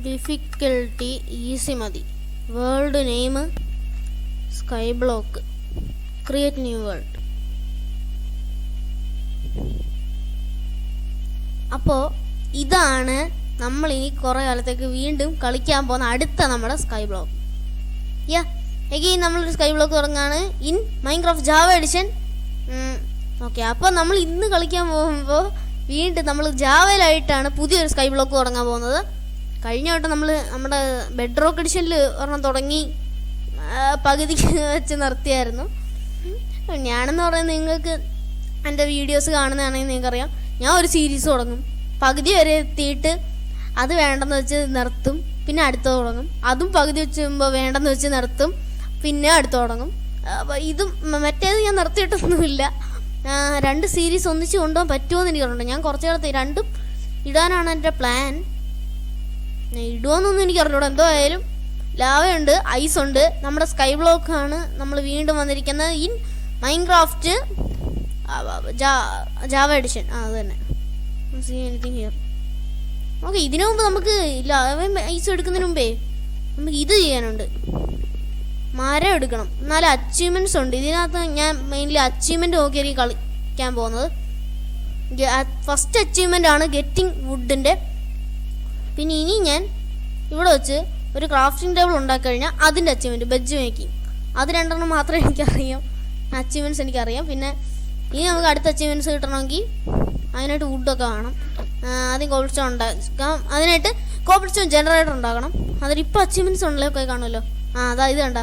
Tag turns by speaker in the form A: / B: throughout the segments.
A: Difficulty easy മതി. World name sky block. Create new world. അപ്പോൾ ഇതാണ് നമ്മൾ ഇനി കുറേ കാലത്തേക്ക് വീണ്ടും കളിക്കാൻ പോകുന്ന അടുത്ത നമ്മുടെ സ്കൈ ബ്ലോക്ക്. എഗെയിൻ നമ്മളൊരു സ്കൈ ബ്ലോക്ക് തുടങ്ങാണ് in Minecraft Java edition. Okay, അപ്പോൾ നമ്മൾ ഇന്ന് കളിക്കാൻ പോകുമ്പോൾ വീണ്ടും നമ്മൾ ജാവയിലായിട്ടാണ് പുതിയൊരു സ്കൈ ബ്ലോക്ക് തുടങ്ങാൻ പോകുന്നത്. കഴിഞ്ഞ വട്ടം നമ്മൾ നമ്മുടെ ബെഡ് റോക്ക് എഡിഷനിൽ ഒരെണ്ണം തുടങ്ങി പകുതിക്ക് വെച്ച് നിർത്തിയായിരുന്നു. ഞാനെന്ന് പറയുന്നത് നിങ്ങൾക്ക് എൻ്റെ വീഡിയോസ് കാണുന്നതാണെങ്കിൽ നിങ്ങൾക്കറിയാം, ഞാൻ ഒരു സീരീസ് തുടങ്ങും, പകുതി വരെ എത്തിയിട്ട് അത് വേണ്ടെന്ന് വെച്ച് നിർത്തും, പിന്നെ അടുത്തത് തുടങ്ങും, അതും പകുതി വെച്ച് കഴിയുമ്പോൾ വേണ്ടെന്ന് വെച്ച് നിർത്തും, പിന്നെ അടുത്ത് തുടങ്ങും. അപ്പോൾ ഇതും മറ്റേത് ഞാൻ നിർത്തിയിട്ടൊന്നുമില്ല. 2 സീരീസ് ഒന്നിച്ച് കൊണ്ടുപോകാൻ പറ്റുമോ എന്ന് എനിക്ക് അറിയണ്ട. ഞാൻ കുറച്ച് കാലത്ത് രണ്ടും ഇടാനാണ് എൻ്റെ പ്ലാൻ. ഇടുമോയെന്നൊന്നും എനിക്ക് അറിഞ്ഞൂടാ. എന്തോ ആയാലും ലാവയുണ്ട്, ഐസുണ്ട്, നമ്മുടെ സ്കൈ ബ്ലോക്കാണ് നമ്മൾ വീണ്ടും വന്നിരിക്കുന്നത് ഇൻ മൈൻക്രാഫ്റ്റ് ജാവ എഡിഷൻ. അത് തന്നെ. Anything here. ഓക്കെ, ഇതിനു മുമ്പ് നമുക്ക് ഐസ് എടുക്കുന്നതിന് മുമ്പേ നമുക്ക് ഇത് ചെയ്യാനുണ്ട്. മരം എടുക്കണം. 4 അച്ചീവ്മെൻറ്റ്സ് ഉണ്ട് ഇതിനകത്ത്. ഞാൻ മെയിൻലി അച്ചീവ്മെൻറ്റ് നോക്കിയായിരിക്കും കളിക്കാൻ പോകുന്നത്. ഫസ്റ്റ് അച്ചീവ്മെൻ്റ് ആണ് ഗെറ്റിംഗ് വുഡിൻ്റെ. പിന്നെ ഇനി ഞാൻ ഇവിടെ വെച്ച് ഒരു ക്രാഫ്റ്റിംഗ് ടേബിൾ ഉണ്ടാക്കി കഴിഞ്ഞാൽ അതിൻ്റെ അച്ചീവ്മെൻറ്റ് ബെഞ്ച് മേക്കിംഗ്. അത് 2 മാത്രമേ എനിക്കറിയാം. അച്ചീവ്മെൻറ്റ്സ് എനിക്കറിയാം. പിന്നെ ഇനി നമുക്ക് അടുത്ത അച്ചീവ്മെൻറ്റ്സ് കിട്ടണമെങ്കിൽ അതിനായിട്ട് വുഡൊക്കെ വേണം. ആദ്യം കോബിൾ സ്റ്റോൺ ഉണ്ടാക്കാം. അതിനായിട്ട് കോബിൾ സ്റ്റോൺ ജനറേറ്റർ ഉണ്ടാക്കണം. അതിലിപ്പോൾ അച്ചീവ്മെൻറ്റ്സ് ഉണ്ടല്ലോ, ഒക്കെ കാണുമല്ലോ. അതാ ഇത് കണ്ട,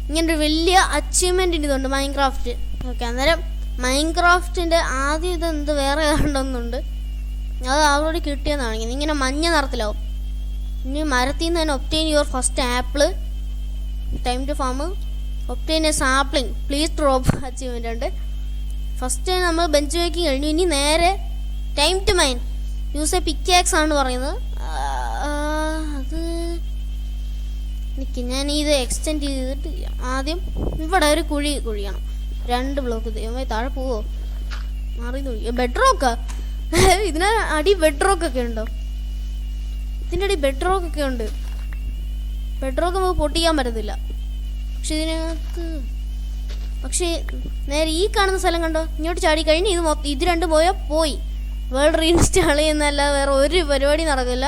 A: ഇങ്ങനൊരു വലിയ അച്ചീവ്മെൻറ്റിൻ്റെ ഇതുണ്ട് മൈൻക്രാഫ്റ്റ്. ഓക്കെ, അന്നേരം മൈൻക്രാഫ്റ്റിൻ്റെ ആദ്യം ഇതെന്ത് വേറെ കണ്ടൊന്നുണ്ട്, അത് അവരോട് കിട്ടിയെന്നാണ്. ഇങ്ങനെ മഞ്ഞ നിറത്തിലാവും. ഇനി മരത്തിൽ നിന്ന് തന്നെ obtain your first apple, time to farm, obtain a sapling, please drop achievement ഉണ്ട്. ഫസ്റ്റ് നമ്മൾ ബെഞ്ച് മേക്കിങ് കഴിഞ്ഞു. ഇനി നേരെ time to mine, use a pickaxe ആണ് പറയുന്നത്. അത് ഞാൻ ഇത് എക്സ്റ്റെൻഡ് ചെയ്തിട്ട് ആദ്യം ഇവിടെ ഒരു കുഴിയണം. 2 ബ്ലോക്ക്. ദൈവമായി താഴെ പോവോ? മാറി ബെഡ് റോക്കാ. ഇതിന് അടി ബെഡ് റോക്കൊക്കെ ഉണ്ടോ? ഇതിൻ്റെ അടി ബെഡ് റോക്കൊക്കെ ഉണ്ട്. ബെഡ് റോക്ക് നമുക്ക് പൊട്ടിക്കാൻ പറ്റത്തില്ല. പക്ഷെ ഇതിനകത്ത് നേരെ ഈ കാണുന്ന സ്ഥലം കണ്ടോ, ഇങ്ങോട്ട് ചാടി കഴിഞ്ഞ് ഇത് 2 പോയാൽ പോയി. വേൾഡ് റീഇൻസ്റ്റാൾ ചെയ്യുന്നതല്ലാതെ വേറെ ഒരു പരിപാടി നടക്കില്ല.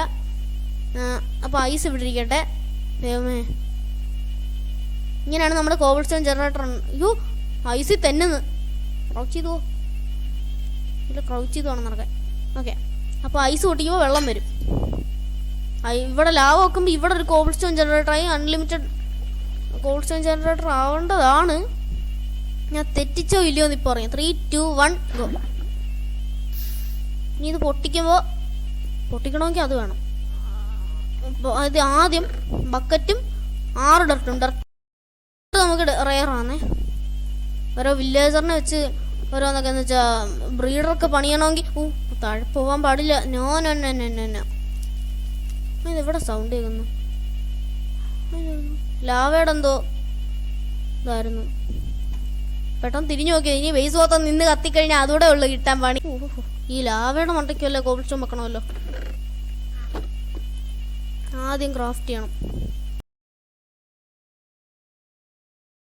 A: അപ്പോൾ ഐസ് ഇവിടെ ഇരിക്കട്ടെ. ദൈവമേ, ഇങ്ങനെയാണ് നമ്മുടെ കോബിൾ സ്റ്റോൺ ജനറേറ്റർ. അയ്യോ, ഐസിൽ തന്നെ ക്രൗച്ച് ചെയ്തോ? ഇല്ല, ക്രൗച്ച് ചെയ്ത് വേണം നടക്കാൻ. ഓക്കെ, അപ്പോൾ ഐസ് പൊട്ടിക്കുമ്പോൾ വെള്ളം വരും. ഇവിടെ ലാവ് വെക്കുമ്പോൾ ഇവിടെ ഒരു കോബിൾ സ്റ്റോൺ ജനറേറ്ററായി അൺലിമിറ്റഡ് കോബിൾ സ്റ്റോൺ ജനറേറ്റർ ആവേണ്ടതാണ്. ഞാൻ തെറ്റിച്ചോ ഇല്ലയോ എന്ന് ഇപ്പോൾ പറയാം. 3, 2, 1 ഗോ. ഇനി ഇത് പൊട്ടിക്കണമെങ്കിൽ അത് വേണം. അത് ആദ്യം ബക്കറ്റും 6 ഡർട്ടും. ഡർട്ട് നമുക്ക് റെയറാണേ. ഓരോ വില്ലേജറിനെ വെച്ച് ഓരോന്നൊക്കെ എന്ന് വെച്ചാൽ ബ്രീഡറൊക്കെ പണിയണമെങ്കിൽ താഴെ പോകാൻ പാടില്ല. നോ. ഇതെവിടെ സൗണ്ട് കേൾക്കുന്നു? ലാവയുടെ എന്തോ ഇതായിരുന്നു. പെട്ടെന്ന് തിരിഞ്ഞു നോക്കിയാൽ ഇനി ബേസ് പോത്താൻ നിന്ന് കത്തിക്കഴിഞ്ഞാൽ അതോടെ ഉള്ളു കിട്ടാൻ പണി. ഈ ലാവയുടെ മണ്ടയ്ക്കല്ലേ കോബിൾ സ്റ്റോൺ വെക്കണമല്ലോ. ആദ്യം ക്രാഫ്റ്റ് ചെയ്യണം.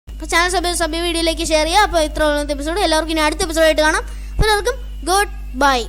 A: അപ്പോൾ ചാനൽ സബ് വീഡിയോയിലേക്ക് ഷെയർ ചെയ്യുക. അപ്പോൾ ഇത്ര എപ്പിസോഡ് എല്ലാവർക്കും ഇനി അടുത്ത എപ്പിസോഡായിട്ട് കാണാം. അപ്പോൾ എല്ലാവർക്കും ഗുഡ് ബൈ.